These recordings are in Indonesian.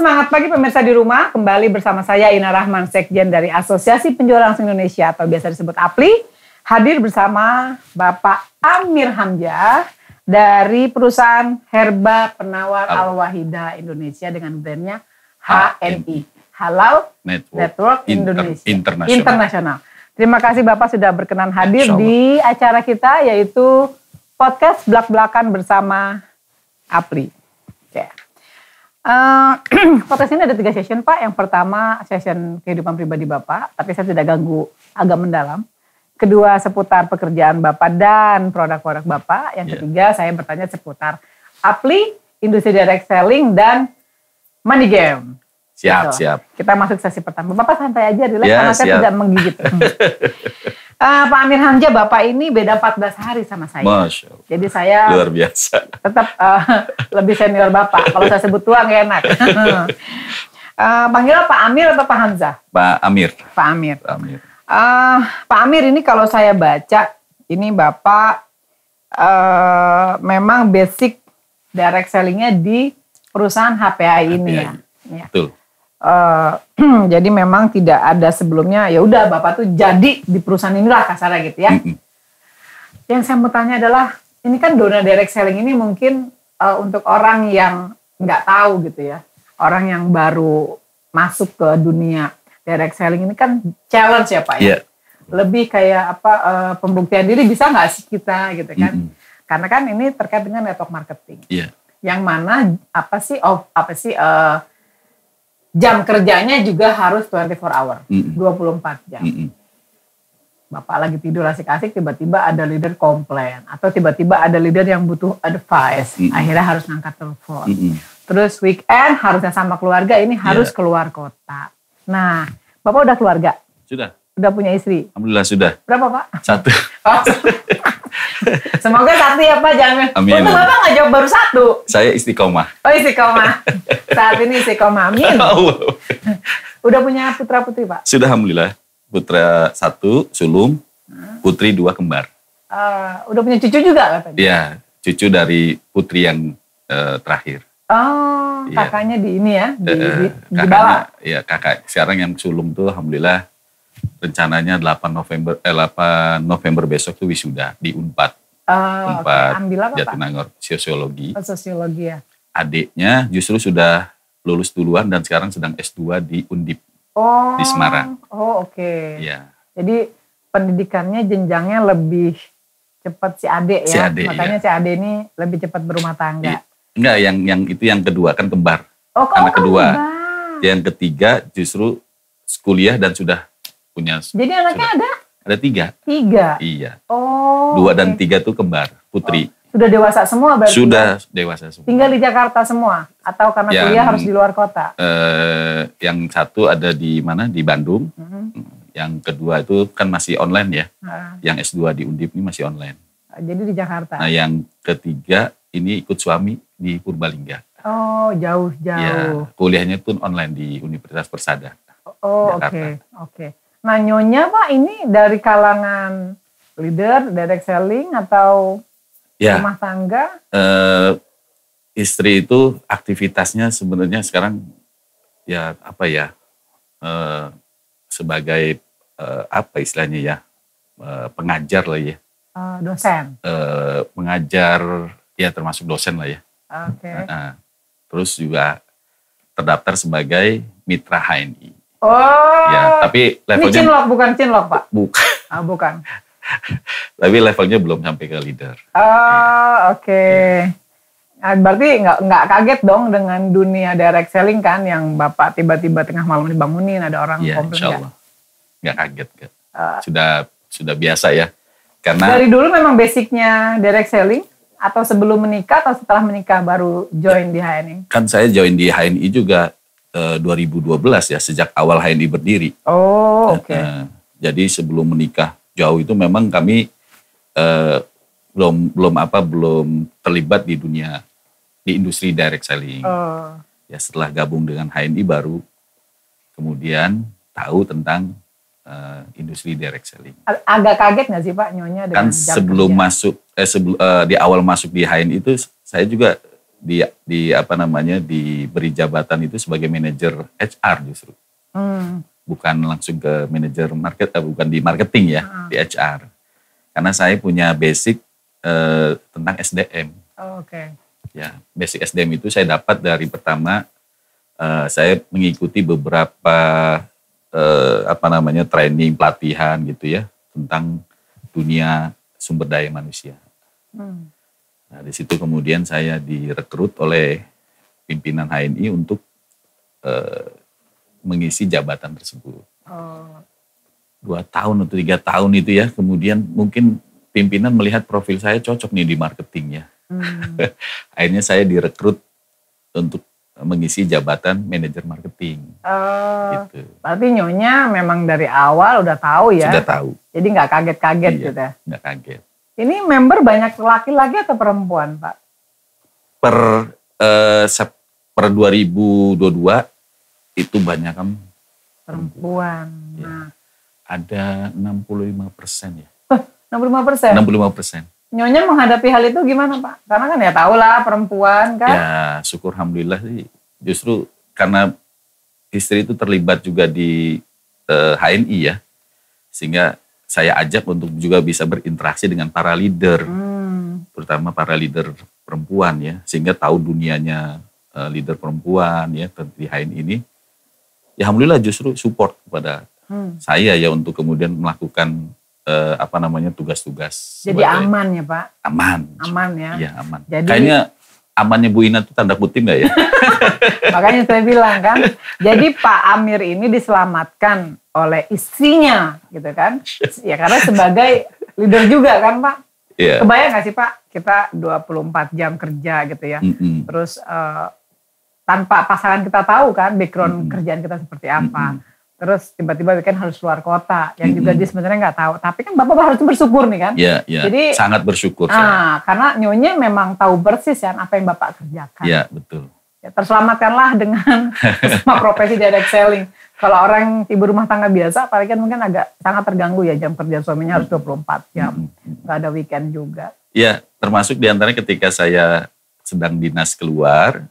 semangat pagi pemirsa di rumah. Kembali bersama saya Ina Rahman, Sekjen dari Asosiasi Penjual Langsung Indonesia atau biasa disebut APLI. Hadir bersama Bapak Amir Hamzah dari perusahaan Herba Penawar Al-Wahida Indonesia dengan brandnya HNI. Halal Network Indonesia Internasional. Terima kasih Bapak sudah berkenan hadir di acara kita yaitu podcast Blak-Blakan bersama APLI. Podcast ini ada 3 session Pak. Yang pertama session kehidupan pribadi Bapak, tapi saya tidak ganggu, agak mendalam. Kedua seputar pekerjaan Bapak dan produk-produk Bapak. Yang ketiga saya bertanya seputar APLI, industri direct selling dan money game. Siap. Kita masuk sesi pertama. Bapak santai aja, relax, karena saya tidak menggigit. Pak Amir Hamzah, Bapak ini beda 14 hari sama saya. Masya Allah. Jadi saya luar biasa. Tetap lebih senior Bapak. Kalau saya sebut tua nggak enak. Panggil Pak Amir atau Pak Hamzah? Pak Amir. Pak Amir. Pak Amir ini kalau saya baca, ini Bapak memang basic direct selling-nya di perusahaan HPI ini ya. Betul. Jadi memang tidak ada sebelumnya, ya udah Bapak tuh jadi di perusahaan inilah kasarnya gitu ya. Yang saya mau tanya adalah, ini kan dona direct selling ini mungkin untuk orang yang nggak tahu gitu ya, orang yang baru masuk ke dunia direct selling ini kan challenge ya Pak ya. Lebih kayak pembuktian diri bisa nggak sih kita gitu kan? Karena kan ini terkait dengan network marketing. Yang mana jam kerjanya juga harus 24 hour, 24 jam. Bapak lagi tidur asik-asik, tiba-tiba ada leader komplain. Atau tiba-tiba ada leader yang butuh advice. Akhirnya harus ngangkat telepon. Terus weekend harusnya sama keluarga, ini harus keluar kota. Nah, Bapak udah keluarga? Sudah. Udah punya istri? Alhamdulillah sudah. Berapa Pak? 1. Semoga 1 ya Pak, jangan. Amin. Untuk Bapak nggak jawab baru 1. Saya istiqomah. Oh istiqomah. Saat ini istiqomah, amin. Udah punya putra putri Pak? Sudah Alhamdulillah. Putra 1 sulung, putri 2 kembar. Udah punya cucu juga katanya? Iya, cucu dari putri yang terakhir. Oh, kakaknya di ini ya, di bawah. Iya, kakak. Sekarang yang sulung tuh Alhamdulillah rencananya 8 November besok tuh wisuda di Unpad. Ambil apa Jatinangor, sosiologi. Sosiologi ya. Adiknya justru sudah lulus duluan dan sekarang sedang S2 di Undip di Semarang. Oke. Iya. Jadi pendidikannya jenjangnya lebih cepat si adik ya. Makanya si adik ini lebih cepat berumah tangga. Enggak, yang itu yang kedua kan kembar. Anak kedua. Yang ketiga justru kuliah dan sudah punya. Jadi anaknya ada 3. 3? Iya. 2 dan 3 tuh kembar, putri. Sudah dewasa semua berarti? Sudah dewasa semua. Tinggal di Jakarta semua? Atau karena kuliah harus di luar kota? Yang satu ada di mana? Di Bandung. Yang kedua itu kan masih online ya. Yang S2 di Undip ini masih online. Jadi di Jakarta? Nah yang ketiga ini ikut suami di Purbalingga. Oh jauh. Ya, kuliahnya pun online di Universitas Persada. Oke. Nah Nyonya Pak ini dari kalangan leader, direct selling atau rumah tangga? Istri itu aktivitasnya sebenarnya sekarang sebagai istilahnya ya, pengajar lah ya. Dosen? Pengajar ya termasuk dosen lah ya. Oke. Terus juga terdaftar sebagai mitra HNI. Ya, tapi levelnya... Ini Cinlok bukan Cinlok Pak? Bukan. Bukan. Tapi levelnya belum sampai ke leader. Oke. Nah, berarti nggak kaget dong dengan dunia direct selling kan, yang Bapak tiba-tiba tengah malam dibangunin ada orang komplain? Insya Allah. Nggak kaget. Sudah biasa ya. Karena dari dulu memang basicnya direct selling? Atau sebelum menikah atau setelah menikah baru join di HNI? Kan saya join di HNI juga 2012 ya, sejak awal HNI berdiri. Oke. Jadi sebelum menikah jauh itu memang kami belum terlibat di industri direct selling. Ya setelah gabung dengan HNI baru kemudian tahu tentang industri direct selling. Agak kaget nggak sih Pak Nyonya dengan kan sebelum kerja? Di awal masuk di HNI itu saya juga diberi jabatan itu sebagai manajer HR justru. Bukan langsung ke manajer bukan di marketing ya, di HR. Karena saya punya basic tentang SDM. Oke. Ya, basic SDM itu saya dapat dari pertama saya mengikuti beberapa training, pelatihan gitu ya tentang dunia sumber daya manusia. Nah, di situ kemudian saya direkrut oleh pimpinan HNI untuk mengisi jabatan tersebut. 2 tahun atau 3 tahun itu ya, kemudian mungkin pimpinan melihat profil saya cocok nih di marketing ya. Akhirnya saya direkrut untuk mengisi jabatan manajer marketing. Gitu. Berarti Nyonya memang dari awal udah tahu ya? Sudah tahu. Jadi nggak kaget-kaget iya, gitu? Nggak kaget. Ini member banyak laki-laki atau perempuan, Pak? Per 2022 itu banyak kan perempuan. Ya. Nah. Ada 65% ya. 65%? 65%. Nyonya menghadapi hal itu gimana, Pak? Karena kan ya tahu lah perempuan kan. Ya syukur alhamdulillah sih. Justru karena istri itu terlibat juga di HNI ya. Sehingga saya ajak untuk juga bisa berinteraksi dengan para leader. Terutama para leader perempuan ya. Sehingga tahu dunianya leader perempuan ya di HNI ini. Ya alhamdulillah justru support kepada saya ya untuk kemudian melakukan tugas-tugas. Jadi aman ya Pak? Aman. Aman ya? Iya aman. Jadi, kayaknya amannya Bu Ina itu tanda kutip gak ya? Makanya saya bilang kan, jadi Pak Amir ini diselamatkan oleh istrinya gitu kan. Ya karena sebagai leader juga kan Pak. Yeah. Kebayang gak sih Pak, kita 24 jam kerja gitu ya. Terus tanpa pasangan kita tahu kan background kerjaan kita seperti apa. Terus tiba-tiba weekend harus keluar kota, yang juga dia sebenarnya nggak tahu. Tapi kan Bapak harus bersyukur nih kan. Iya, iya. Jadi sangat bersyukur. Karena Nyonya memang tahu persis kan apa yang Bapak kerjakan. Iya, betul. Ya, terselamatkanlah dengan semua profesi direct selling. Kalau orang ibu rumah tangga biasa, paling kan mungkin agak sangat terganggu ya jam kerja suaminya harus 24 jam. Nggak ada weekend juga. Iya, termasuk diantaranya ketika saya sedang dinas keluar,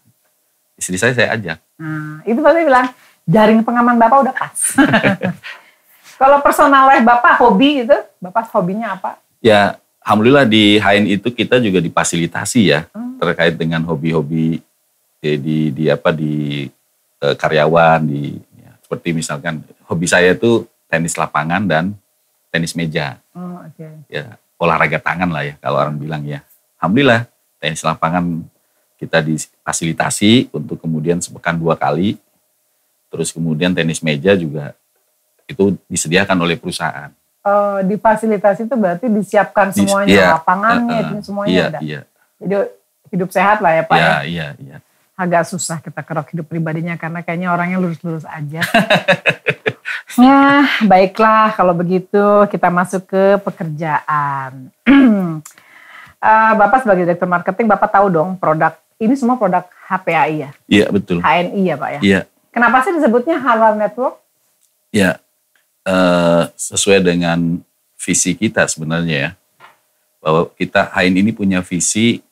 istri saya ajak. Nah, itu Bapak bilang, jaring pengaman Bapak udah pas. Kalau personal life Bapak hobi itu, Bapak hobinya apa? Ya, alhamdulillah di HNI itu kita juga difasilitasi ya terkait dengan hobi-hobi di karyawan seperti misalkan hobi saya itu tenis lapangan dan tenis meja. Ya, olahraga tangan lah ya kalau orang bilang ya. Alhamdulillah tenis lapangan kita difasilitasi untuk kemudian sepekan 2 kali. Terus kemudian tenis meja juga itu disediakan oleh perusahaan. Difasilitasi itu berarti disiapkan semuanya, lapangannya, semuanya ada. Iya. Jadi hidup sehat lah ya Pak ya. Iya. Agak susah kita kerok hidup pribadinya karena kayaknya orangnya lurus-lurus aja. Ya, baiklah kalau begitu kita masuk ke pekerjaan. Bapak sebagai direktur marketing, Bapak tahu dong produk, ini semua produk HPAI ya? Iya, betul. HNI ya Pak ya? Iya. Kenapa sih disebutnya Halal Network? Ya, sesuai dengan visi kita sebenarnya ya. Bahwa kita HNI ini punya visi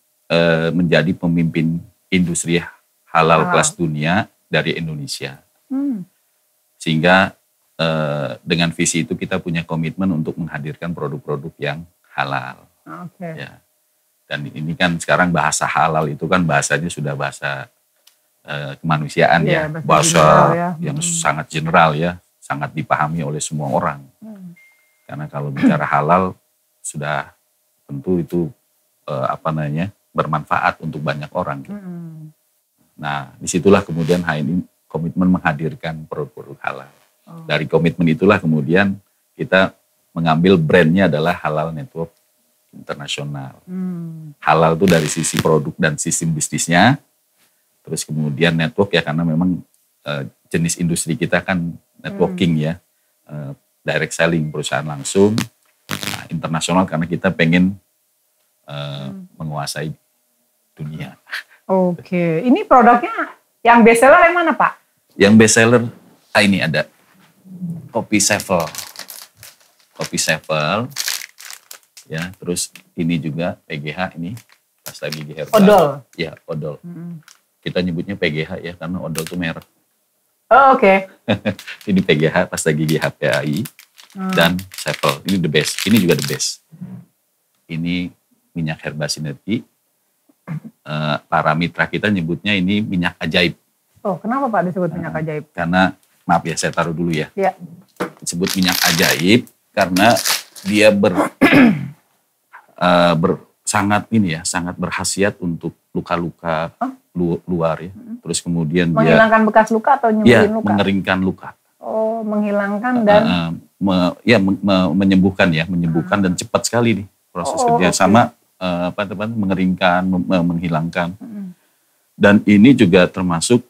menjadi pemimpin industri halal kelas dunia dari Indonesia. Sehingga dengan visi itu kita punya komitmen untuk menghadirkan produk-produk yang halal. Ya. Dan ini kan sekarang bahasa halal itu kan bahasanya sudah bahasa kemanusiaan ya, bahasa yang sangat general ya, sangat dipahami oleh semua orang. Karena kalau bicara halal sudah tentu itu bermanfaat untuk banyak orang. Nah, disitulah kemudian HNI komitmen menghadirkan produk-produk halal. Dari komitmen itulah kemudian kita mengambil brandnya adalah Halal Network Internasional. Halal itu dari sisi produk dan sistem bisnisnya. Terus kemudian network ya karena memang jenis industri kita kan networking ya. Direct selling, perusahaan langsung. Nah, internasional karena kita pengen menguasai dunia. Oke, ini produknya yang best seller yang mana Pak? Yang best seller, ini ada Kopi Sevel. Kopi Sevel, ya terus ini juga PGH ini pasta gigi herbal. Odol? Ya, odol. Kita nyebutnya PGH ya, karena odol itu merek. Oh, oke. Ini PGH, pasta gigi HPAI, dan Sepel. Ini the best. Ini juga the best. Ini minyak herba sinergi. Para mitra kita nyebutnya ini minyak ajaib. Oh, kenapa Pak disebut minyak ajaib? Karena, maaf ya, saya taruh dulu ya. Iya. Disebut minyak ajaib karena dia sangat berkhasiat untuk luka-luka luar ya. Terus kemudian menghilangkan bekas luka atau nyembuhin luka? Mengeringkan luka. Oh, menghilangkan dan menyembuhkan dan cepat sekali nih proses kerja sama mengeringkan, menghilangkan. Dan ini juga termasuk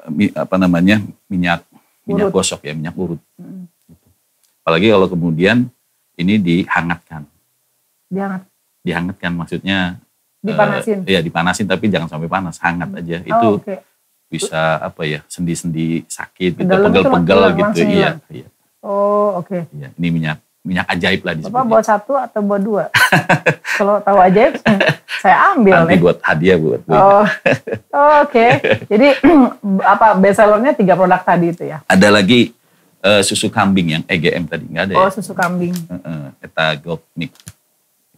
minyak gosok ya, minyak urut. Apalagi kalau kemudian ini dihangatkan. Dihangatkan maksudnya dipanasin. Dipanasin tapi jangan sampai panas, hangat aja. Itu bisa sendi-sendi sakit gitu, pegel-pegel gitu. Iya. Oh, oke. Iya, ini minyak ajaib lah disebutnya. Bapak buat 1 atau buat 2? Kalau tahu ajaib saya ambil nanti buat hadiah buat. Oke. Jadi bestsellernya 3 produk tadi itu ya. Ada lagi susu kambing yang EGM tadi nggak ada ya? Susu kambing. Eta Gold Milk.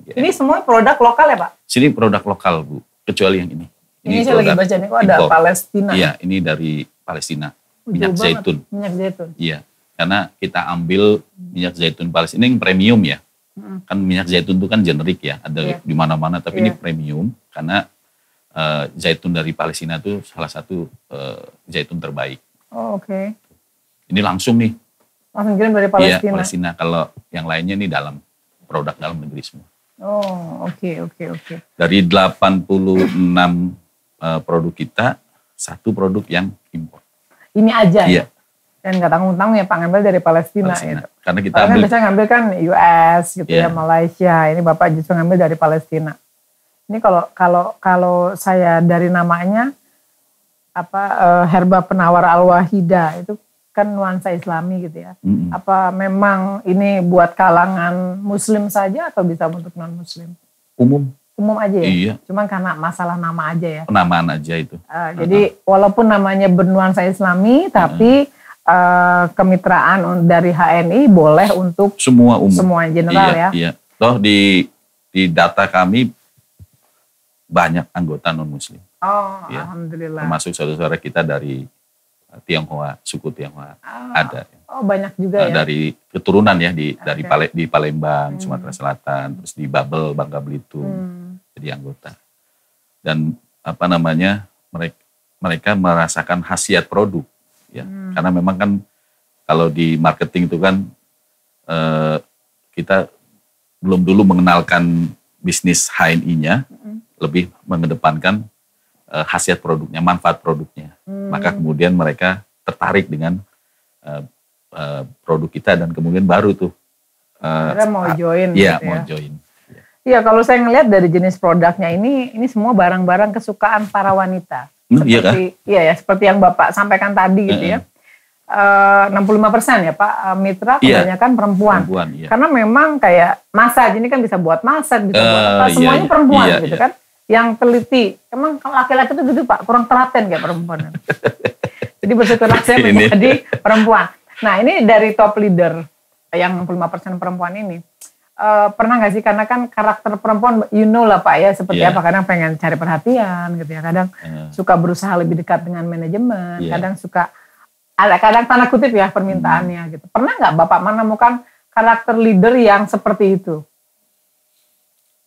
Ini semua produk lokal ya Pak? Sini produk lokal Bu, kecuali yang ini. Ini saya lagi baca nih, ada import. Palestina. Iya, ini dari Palestina. Minyak zaitun. Minyak zaitun. Iya, karena kita ambil minyak zaitun Palestina yang premium ya. Kan minyak zaitun itu kan generik ya, ada di mana-mana. Tapi ini premium karena zaitun dari Palestina itu salah satu zaitun terbaik. Oh, oke. Ini langsung nih. Langsung kirim dari Palestina? Iya, Palestina. Kalau yang lainnya nih produk dalam negeri semua. Oh, oke. Dari 86 produk kita, 1 produk yang impor. Ini aja ya? Dan nggak tanggung-tanggung ya Pak, ngambil dari Palestina. Gitu. Karena kita biasanya ngambil kan US gitu ya, Malaysia. Ini Bapak justru ngambil dari Palestina. Ini kalau saya dari namanya, herba penawar al-wahida, itu kan nuansa Islami gitu ya. Apa memang ini buat kalangan Muslim saja atau bisa untuk non-Muslim? Umum aja ya? Iya. Cuman karena masalah nama aja ya? Penamaan aja itu. Jadi walaupun namanya bernuansa Islami, tapi kemitraan dari HNI boleh untuk semua umum. Semua general ya? Iya. Toh di data kami banyak anggota non-Muslim. Oh, ya. Alhamdulillah. Termasuk saudara-saudara kita dari Tionghoa, suku Tionghoa ada. Oh, banyak juga ya. Dari keturunan ya di Palembang, Sumatera Selatan, terus di Babel, Bangka Belitung, jadi anggota. Dan mereka merasakan khasiat produk, ya. Karena memang kan kalau di marketing itu kan kita belum dulu mengenalkan bisnis HNI-nya, lebih mengedepankan khasiat produknya, manfaat produknya. Maka kemudian mereka tertarik dengan produk kita dan kemudian baru tuh. Mereka mau join. Iya, mau join. Iya, kalau saya ngelihat dari jenis produknya ini semua barang-barang kesukaan para wanita. Seperti yang Bapak sampaikan tadi gitu ya. 65% ya Pak, mitra kebanyakan perempuan. Iya. Karena memang kayak massage, ini kan bisa buat massage, bisa buat apa, semuanya perempuan gitu kan. Yang teliti, emang laki-laki itu gitu Pak, kurang telaten kayak perempuan. Jadi bersyukurlah saya menjadi perempuan. Nah ini dari top leader, yang 65% perempuan ini, pernah gak sih, karena kan karakter perempuan, lah Pak ya, seperti apa, kadang pengen cari perhatian gitu ya, kadang suka berusaha lebih dekat dengan manajemen, kadang suka, kadang tanda kutip ya permintaannya gitu. Pernah gak Bapak menemukan karakter leader yang seperti itu?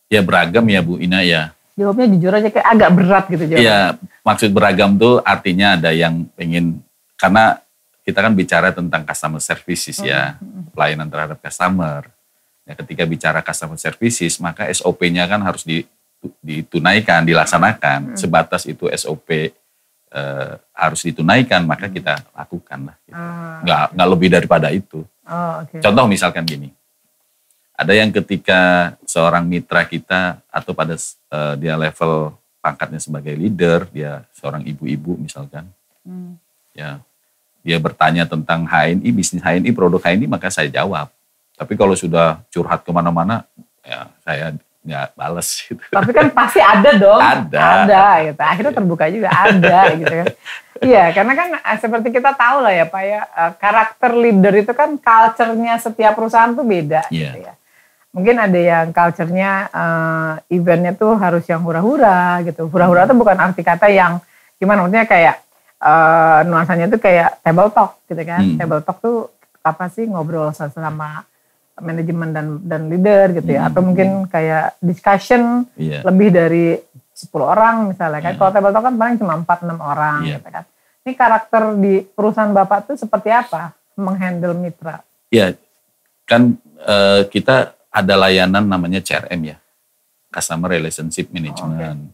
Ya beragam ya Bu Ina ya. Jawabnya jujur aja kayak agak berat gitu jawabnya. Iya, maksud beragam tuh artinya ada yang pengen, karena kita kan bicara tentang customer services ya, pelayanan terhadap customer. Ya, ketika bicara customer services, maka SOP-nya kan harus ditunaikan, dilaksanakan. Sebatas itu SOP harus ditunaikan, maka kita lakukan lah. Gitu. Nggak lebih daripada itu. Contoh misalkan gini. Ada yang ketika seorang mitra kita atau pada dia level pangkatnya sebagai leader, dia seorang ibu-ibu misalkan, ya dia bertanya tentang HNI, bisnis HNI, produk HNI, maka saya jawab. Tapi kalau sudah curhat kemana-mana, ya saya nggak bales gitu. Tapi kan pasti ada dong. Ada gitu. Akhirnya terbuka juga ada gitu kan. Iya, karena kan seperti kita tahu lah ya Pak ya, karakter leader itu kan culture-nya setiap perusahaan tuh beda gitu ya. Mungkin ada yang culture-nya eventnya tuh harus yang hura-hura gitu. Hura-hura tuh bukan arti kata yang gimana, maksudnya kayak nuansanya tuh kayak table talk gitu kan. Table talk tuh apa sih, ngobrol sama manajemen dan leader gitu ya, atau mungkin kayak discussion lebih dari 10 orang misalnya kan. Kalau table talk kan paling cuma 4-6 orang gitu kan. Ini karakter di perusahaan Bapak tuh seperti apa menghandle mitra? Iya, kan kita ada layanan namanya CRM ya, Customer Relationship Management.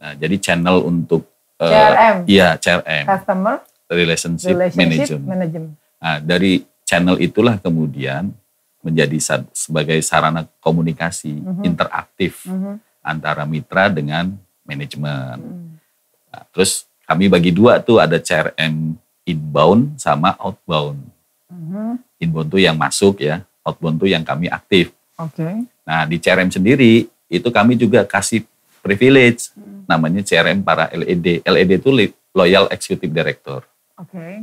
Nah, jadi channel untuk CRM? Iya, CRM. Customer Relationship Management. Nah, dari channel itulah kemudian menjadi sebagai sarana komunikasi interaktif antara mitra dengan manajemen. Nah, terus kami bagi dua tuh, ada CRM inbound sama outbound. Inbound tuh yang masuk ya, outbound tuh yang kami aktif. Nah, di CRM sendiri itu kami juga kasih privilege namanya CRM para LED. LED itu Loyal Executive Director.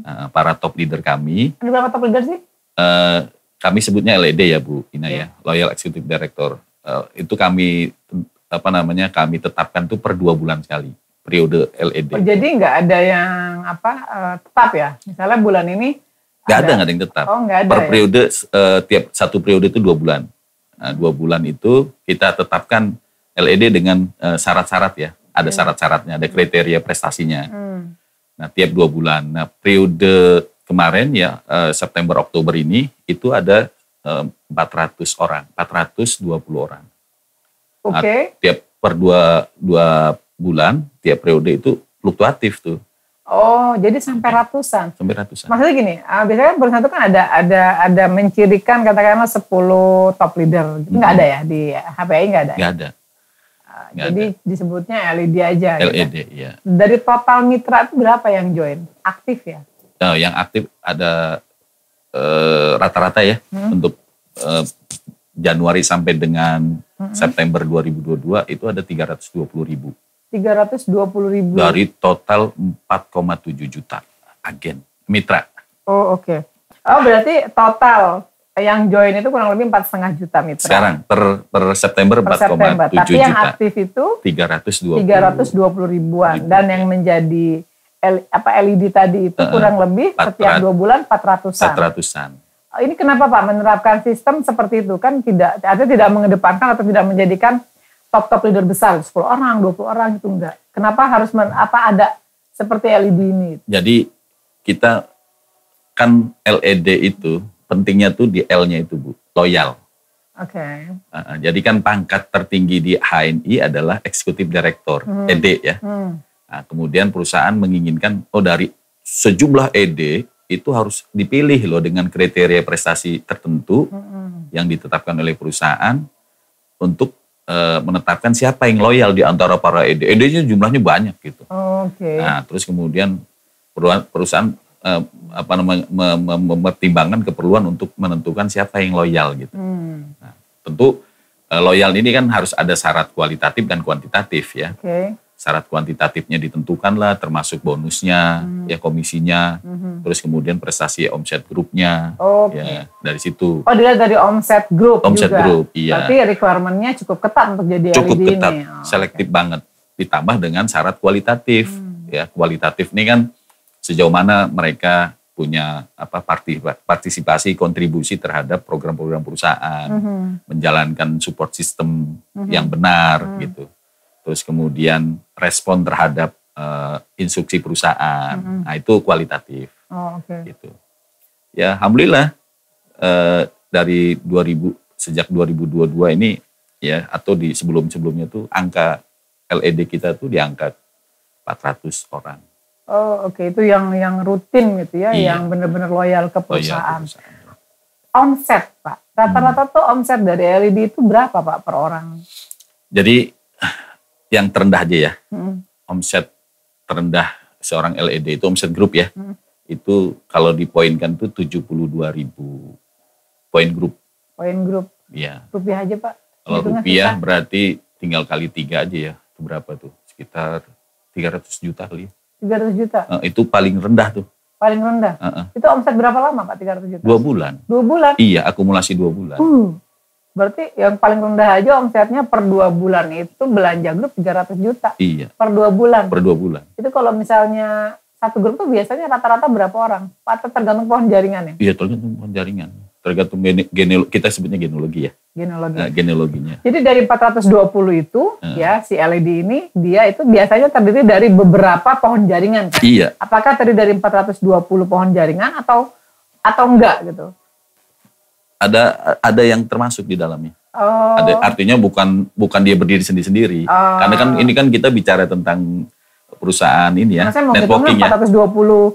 Nah, para top leader kami. Ada berapa top leader sih? Kami sebutnya LED ya Bu Ina ya, Loyal Executive Director. Itu kami kami tetapkan tuh per 2 bulan sekali, periode LED. Oh, jadi nggak ada yang tetap ya? Misalnya bulan ini nggak ada yang tetap. Oh, nggak ada. Per periode tiap satu periode itu 2 bulan. Nah, 2 bulan itu kita tetapkan LED dengan syarat-syarat ya. Ada syarat-syaratnya, ada kriteria prestasinya. Nah, tiap 2 bulan. Nah, periode kemarin ya September Oktober ini itu ada 420 orang. Nah, tiap per dua bulan, tiap periode itu fluktuatif tuh. Oh, jadi sampai ratusan. Sampai ratusan. Maksudnya gini, biasanya perusahaan itu kan ada mencirikan katakanlah 10 top leader. Nggak ada ya di HPI, nggak ada? Nggak ada. Jadi disebutnya LED aja. LED, gitu. iya. Dari total mitra itu berapa yang join? Aktif ya? Nah, yang aktif ada rata-rata ya untuk Januari sampai dengan September 2022 itu ada 320.000. 320.000. Dari total 4,7 juta agen mitra. Oh, oke. Oh, berarti total yang join itu kurang lebih 4,5 juta mitra. Sekarang per September 4,7 juta. Tapi yang aktif itu 320 ribuan. Dan yang menjadi LED tadi itu kurang lebih setiap 2 bulan 400-an. Ini kenapa Pak menerapkan sistem seperti itu? Kan artinya tidak mengedepankan atau tidak menjadikan top leader besar 10 orang, 20 orang itu enggak. Kenapa harus ada seperti LED ini? Jadi kita kan LED itu pentingnya tuh di L-nya itu Bu, loyal. Jadi kan pangkat tertinggi di HNI adalah Executive Director, ED ya. Nah, kemudian perusahaan menginginkan, dari sejumlah ED itu harus dipilih loh dengan kriteria prestasi tertentu yang ditetapkan oleh perusahaan untuk menetapkan siapa yang loyal di antara para ED. ED-nya jumlahnya banyak gitu. Nah, terus kemudian perusahaan mempertimbangkan keperluan untuk menentukan siapa yang loyal gitu. Nah, tentu loyal ini kan harus ada syarat kualitatif dan kuantitatif ya. Syarat kuantitatifnya ditentukan lah, termasuk bonusnya, ya komisinya, terus kemudian prestasi omset grupnya, ya dari situ. Oh, dilihat dari omset grup omset juga. Grup, iya. Berarti requirement-nya cukup ketat untuk jadi cukup LED ketat, ini. selektif banget. Ditambah dengan syarat kualitatif, ya kualitatif ini kan sejauh mana mereka punya partisipasi, kontribusi terhadap program-program perusahaan, menjalankan support system yang benar gitu. Terus kemudian respon terhadap instruksi perusahaan, nah itu kualitatif. Gitu. Ya alhamdulillah dari sejak 2022 ini ya, atau di sebelumnya tuh angka LED kita tuh di angka 400 orang. Itu yang rutin gitu ya, yang benar-benar loyal ke perusahaan. Omset Pak, rata-rata tuh omset dari LED itu berapa Pak per orang? Jadi yang terendah aja ya, omset terendah seorang LED itu omset grup ya, itu kalau dipoinkan tuh 72.000 poin grup. Poin grup? Iya. Rupiah aja Pak? Kalau rupiah berarti tinggal kali 3 aja ya. Itu berapa tuh? Sekitar 300 juta kali. 300 juta? Itu paling rendah tuh. Paling rendah? Itu omset berapa lama Pak 300 juta? 2 bulan. 2 bulan? Iya, akumulasi 2 bulan. Berarti yang paling rendah aja omsetnya per 2 bulan itu belanja grup 300 juta. Iya. Per 2 bulan? Per 2 bulan. Itu kalau misalnya satu grup tuh biasanya rata-rata berapa orang? Atau tergantung pohon jaringannya? Iya, tergantung pohon jaringan. Tergantung kita sebutnya genealogi ya. Genealoginya. Jadi dari 420 itu ya si LED ini dia itu biasanya terdiri dari beberapa pohon jaringan kan? Iya. Apakah terdiri dari 420 pohon jaringan atau enggak gitu? Ada yang termasuk di dalamnya. Artinya bukan dia berdiri sendiri-sendiri. Karena kan ini kan kita bicara tentang perusahaan ini ya, networking ya. 420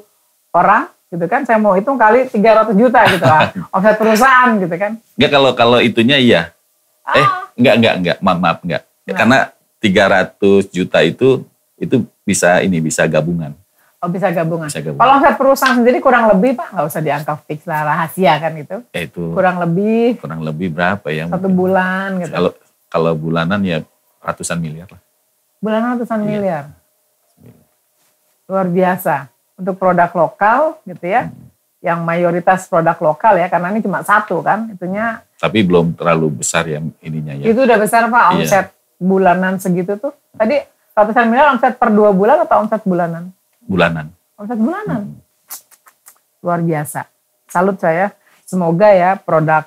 orang gitu kan, saya mau hitung kali 300 juta gitu lah, omset perusahaan gitu kan. Enggak, kalau itunya iya. Enggak, maaf enggak. Karena 300 juta itu bisa gabungan. Oh, bisa gabungan. Kalau omset perusahaan sendiri kurang lebih Pak, nggak usah diangka fix lah, rahasia kan itu. Itu kurang lebih berapa ya? 1 bulan gitu. Kalau bulanan ya ratusan miliar lah. Bulanan ratusan miliar. Luar biasa. Untuk produk lokal gitu ya, yang mayoritas produk lokal ya, karena ini cuma satu kan, itunya. Tapi belum terlalu besar yang ininya ya. Itu udah besar Pak, omset bulanan segitu tuh. Tadi ratusan miliar omset per 2 bulan atau omset bulanan? Bulanan. Omset bulanan. Luar biasa. Salut saya. Semoga ya produk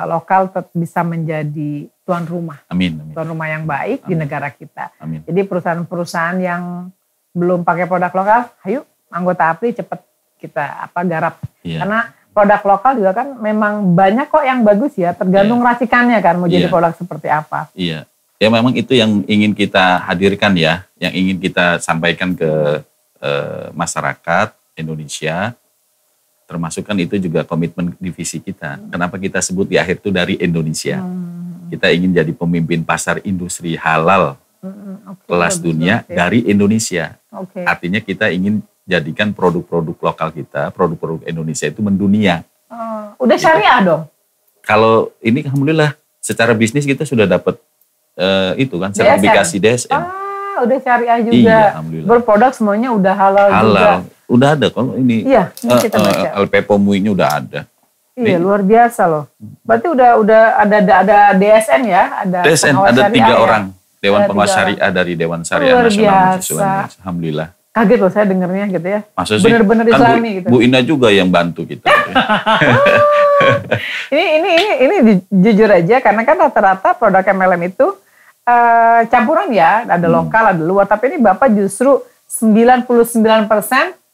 lokal tetap bisa menjadi tuan rumah. Amin. Tuan rumah yang baik di negara kita. Amin. Jadi perusahaan-perusahaan yang belum pakai produk lokal, ayo anggota APRI cepat kita garap. Karena produk lokal juga kan memang banyak kok yang bagus ya, tergantung racikannya kan mau jadi produk seperti apa. Iya. Ya memang itu yang ingin kita hadirkan ya, yang ingin kita sampaikan ke masyarakat Indonesia, termasuk kan itu juga komitmen divisi kita. Kenapa kita sebut di akhir itu dari Indonesia? Kita ingin jadi pemimpin pasar industri halal kelas dunia dari Indonesia. Artinya kita ingin jadikan produk-produk lokal kita, produk-produk Indonesia itu mendunia. Udah syariah dong? Kalau ini alhamdulillah secara bisnis kita sudah dapat itu kan sertifikasi DSM. Udah syariah juga. Iya, alhamdulillah. Berproduk semuanya udah halal juga. Udah ada kalau ini. Iya, ini kita baca. LPP MUI-nya udah ada. Iya, luar biasa loh. Berarti udah ada DSN ya, ada DSN ada 3 orang. Dewan Pengawas Syariah dari Dewan Syariah Nasional Mahasiswa. Alhamdulillah. Kaget loh saya dengernya gitu ya. Maksudnya bener-bener kan Islami gitu. Bu Ina juga yang bantu kita. ini jujur aja karena kan rata-rata produk MLM itu campuran ya, ada lokal, ada luar. Tapi ini Bapak justru 99%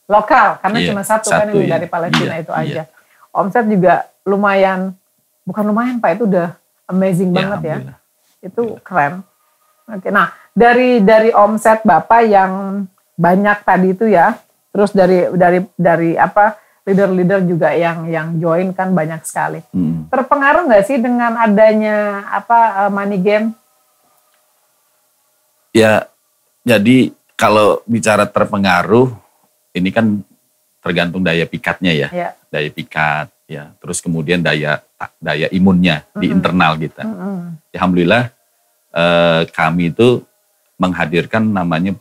lokal karena cuma satu kan yang dari Palestina itu aja. Omset juga lumayan, bukan lumayan Pak, itu udah amazing banget ya. Itu keren. Oke, nah dari omset Bapak yang banyak tadi itu ya, terus dari leader-leader juga yang join kan banyak sekali. Terpengaruh nggak sih dengan adanya money game? Ya, jadi kalau bicara terpengaruh, ini kan tergantung daya pikatnya ya. Daya pikat ya, terus kemudian daya imunnya di internal kita. Alhamdulillah kami itu menghadirkan namanya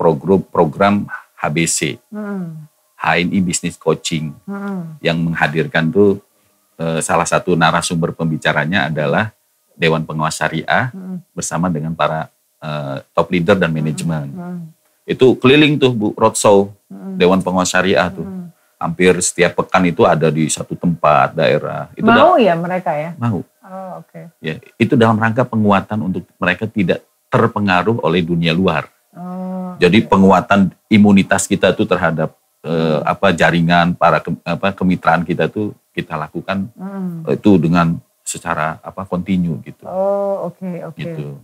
program HBC, HNI Business Coaching, yang menghadirkan tuh salah satu narasumber pembicaranya adalah Dewan Pengawas Syariah bersama dengan para top leader dan manajemen. Itu keliling tuh Bu, roadshow Dewan Pengawas Syariah tuh. Hampir setiap pekan itu ada di satu tempat daerah. Itu mau ya mereka ya? Mau. Oh, oke. Ya, itu dalam rangka penguatan untuk mereka tidak terpengaruh oleh dunia luar. Jadi penguatan imunitas kita tuh terhadap jaringan para kemitraan kita tuh kita lakukan itu dengan secara kontinu gitu. Oh, oke. Gitu.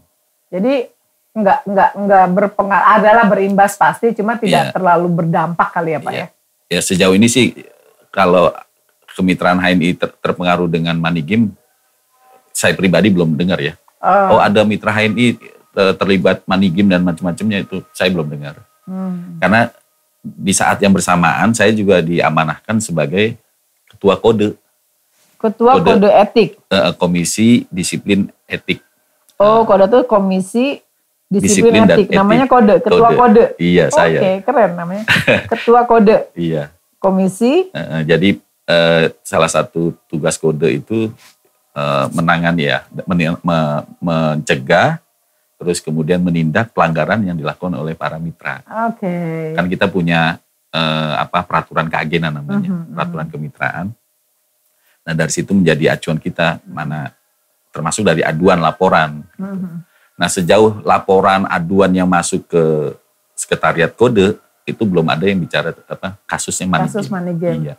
Jadi enggak berpengaruh, adalah berimbas pasti, cuma tidak terlalu berdampak kali ya Pak ya. Ya sejauh ini sih kalau kemitraan HNI terpengaruh dengan money game, saya pribadi belum dengar ya. Oh ada mitra HNI terlibat money game dan macam-macamnya, itu saya belum dengar. Karena di saat yang bersamaan saya juga diamanahkan sebagai ketua kode. Ketua kode etik. Komisi Disiplin Etik Oh, kode tuh komisi disiplin etik. Namanya kode, ketua kode. Iya, saya. Oke, keren namanya. Ketua kode. Iya. Komisi. Jadi salah satu tugas kode itu menangani ya, mencegah, terus kemudian menindak pelanggaran yang dilakukan oleh para mitra. Oke. Kan kita punya peraturan keagenan namanya, peraturan kemitraan. Nah dari situ menjadi acuan kita mana termasuk dari aduan laporan. Nah sejauh laporan aduan yang masuk ke sekretariat kode itu belum ada yang bicara kasusnya money game. Kasus money game. Iya.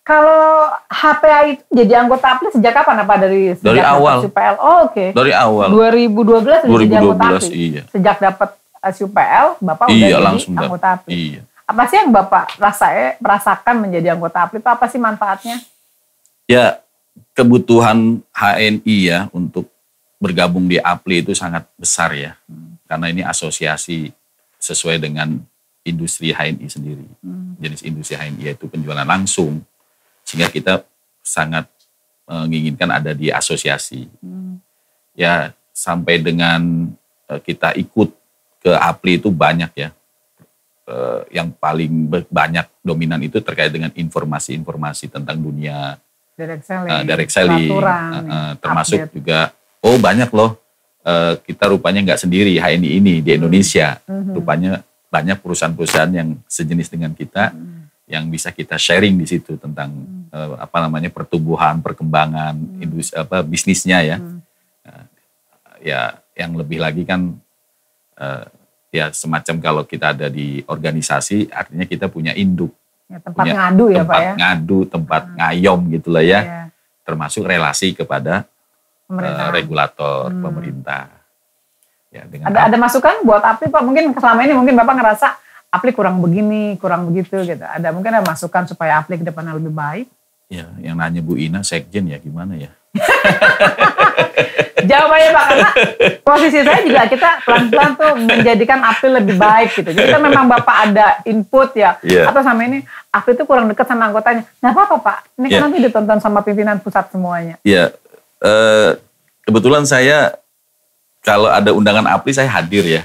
Kalau HPA itu jadi anggota APLI sejak kapan apa dari awal SUPL? Oh oke. Dari awal. 2012 jadi anggota APLI. Iya. Sejak dapat SUPL, Bapak udah jadi anggota APLI. Iya. Apa sih yang Bapak merasakan menjadi anggota APLI itu apa sih manfaatnya? Ya kebutuhan HNI ya untuk bergabung di APLI itu sangat besar ya. Karena ini asosiasi sesuai dengan industri HNI sendiri. Jenis industri HNI yaitu penjualan langsung. Sehingga kita sangat menginginkan ada di asosiasi. Ya sampai dengan kita ikut ke APLI itu banyak ya. Yang paling banyak dominan itu terkait dengan informasi-informasi tentang dunia direct selling, termasuk update. Juga banyak loh kita rupanya nggak sendiri HNI ini di Indonesia, rupanya banyak perusahaan-perusahaan yang sejenis dengan kita yang bisa kita sharing di situ tentang pertumbuhan, perkembangan industri bisnisnya ya. Ya yang lebih lagi kan ya semacam kalau kita ada di organisasi artinya kita punya induk. Ya, tempat ngadu ya Pak ya. Tempat ngadu, tempat ngayom gitu lah ya. Termasuk relasi kepada regulator, pemerintah. Ya, ada masukan buat APLI Pak? Mungkin selama ini Bapak ngerasa APLI kurang begini, kurang begitu gitu. Mungkin ada masukan supaya APLI ke depannya lebih baik? Ya, yang nanya Bu Ina, Sekjen ya gimana ya? Jawabannya Pak, karena posisi saya juga kita pelan-pelan tuh menjadikan APLI lebih baik gitu. Jadi kan memang Bapak ada input ya, atau sama ini APLI itu kurang dekat sama anggotanya. Nah apa Pak? Ini kan nanti ditonton sama pimpinan pusat semuanya. Iya, kebetulan saya kalau ada undangan APLI saya hadir ya.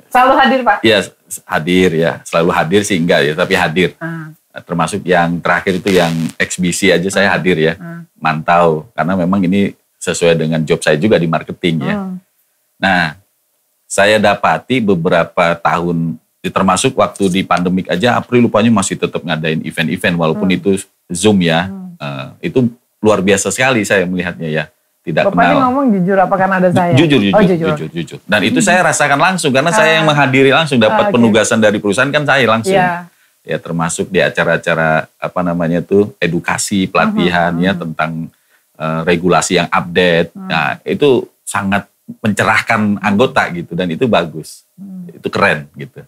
Selalu hadir Pak? Iya hadir ya, selalu hadir sih enggak ya, tapi hadir. Termasuk yang terakhir itu yang eksibisi aja saya hadir ya, mantau. Karena memang ini sesuai dengan job saya juga di marketing ya. Nah, saya dapati beberapa tahun, termasuk waktu di pandemik aja, APLI rupanya masih tetap ngadain event-event walaupun itu Zoom ya. Itu luar biasa sekali saya melihatnya ya. Tidak Bapak kenal. ini ngomong jujur apa karena ada saya? Jujur. Dan itu saya rasakan langsung karena saya yang menghadiri langsung, dapat penugasan dari perusahaan kan saya langsung. Ya termasuk di acara-acara edukasi, pelatihan ya tentang regulasi yang update. Nah, itu sangat mencerahkan anggota gitu dan itu bagus. Itu keren gitu.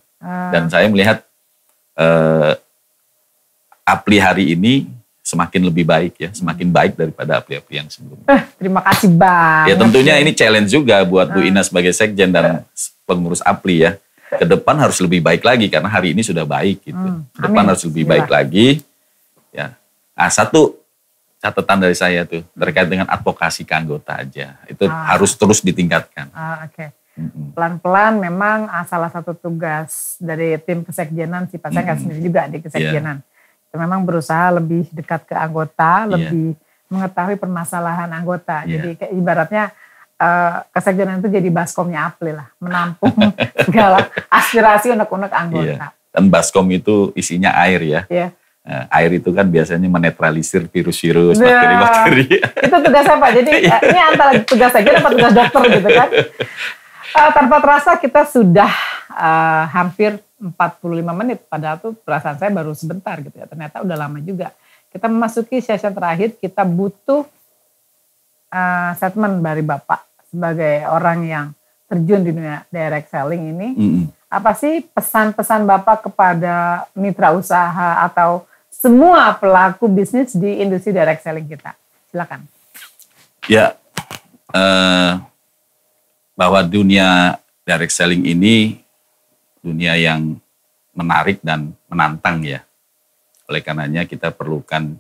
Dan saya melihat APLI hari ini semakin lebih baik ya, semakin baik daripada APLI-APLI yang sebelumnya. Terima kasih banget. Ya tentunya ini challenge juga buat Bu Ina sebagai sekjen dan pengurus APLI ya. Ke depan harus lebih baik lagi karena hari ini sudah baik gitu. Ke depan harus lebih baik lagi. Ya. Nah, satu catatan dari saya tuh terkait dengan advokasi ke anggota aja. Itu harus terus ditingkatkan. Oke. Pelan-pelan memang salah satu tugas dari tim kesekjenan sih Pak, saya nggak sendiri juga di kesekjenan. Memang berusaha lebih dekat ke anggota, lebih mengetahui permasalahan anggota. Jadi kayak ibaratnya kesekjenan itu jadi baskomnya APLI lah, menampung segala aspirasi unek-unek anggota. Dan baskom itu isinya air ya. Air itu kan biasanya menetralisir virus-virus, bakteri-bakteri. Itu tugas apa? Jadi ini antara tugas sekjen apa tugas dokter gitu kan. Tanpa terasa kita sudah hampir 45 menit, padahal tuh perasaan saya baru sebentar gitu ya. Ternyata udah lama juga. Kita memasuki sesi terakhir, kita butuh statement dari Bapak sebagai orang yang terjun di dunia direct selling ini. Apa sih pesan-pesan Bapak kepada mitra usaha atau semua pelaku bisnis di industri direct selling kita? Silakan. Ya, bahwa dunia direct selling ini dunia yang menarik dan menantang ya. Oleh karenanya kita perlukan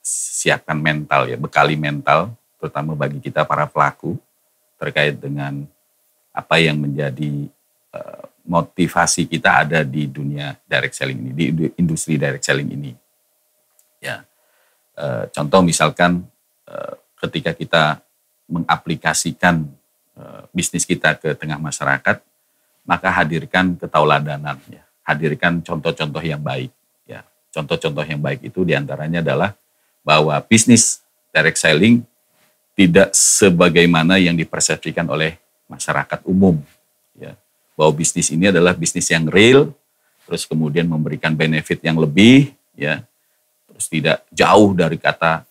siapkan mental ya, bekali mental, terutama bagi kita para pelaku, terkait dengan apa yang menjadi motivasi kita ada di dunia direct selling ini, di industri direct selling ini. Ya, contoh misalkan ketika kita mengaplikasikan bisnis kita ke tengah masyarakat, maka hadirkan ketauladanan, ya. Hadirkan contoh-contoh yang baik. Ya. Contoh-contoh yang baik itu diantaranya adalah bahwa bisnis direct selling tidak sebagaimana yang dipersepsikan oleh masyarakat umum. Ya. Bahwa bisnis ini adalah bisnis yang real, terus kemudian memberikan benefit yang lebih, ya. Terus tidak jauh dari kata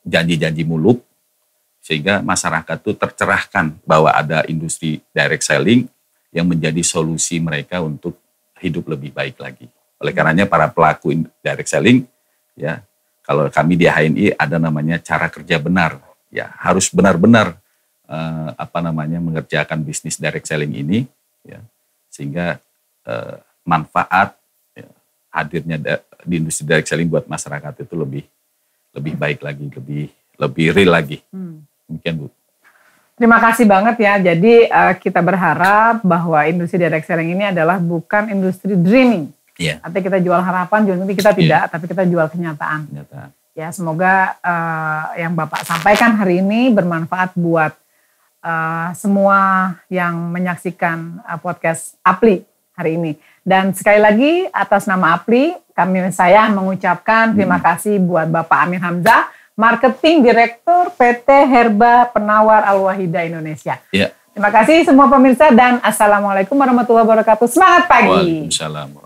janji-janji muluk, sehingga masyarakat itu tercerahkan bahwa ada industri direct selling yang menjadi solusi mereka untuk hidup lebih baik lagi. Oleh karenanya para pelaku direct selling, ya, kalau kami di HNI ada namanya cara kerja benar, ya, harus benar-benar mengerjakan bisnis direct selling ini, ya, sehingga manfaat, ya, hadirnya di industri direct selling buat masyarakat itu lebih baik lagi, lebih real lagi. Demikian, Bu. Terima kasih banget ya. Jadi kita berharap bahwa industri direct selling ini adalah bukan industri dreaming. Yeah. Artinya kita jual harapan, jual mimpi, kita tidak, tapi kita jual kenyataan. Ya, semoga yang Bapak sampaikan hari ini bermanfaat buat semua yang menyaksikan podcast APLI hari ini. Dan sekali lagi atas nama APLI, saya mengucapkan terima kasih buat Bapak Amir Hamzah, Marketing Direktur PT Herba Penawar Al-Wahida Indonesia. Yeah. Terima kasih semua pemirsa dan Assalamualaikum warahmatullahi wabarakatuh. Semangat pagi. Waalaikumsalam.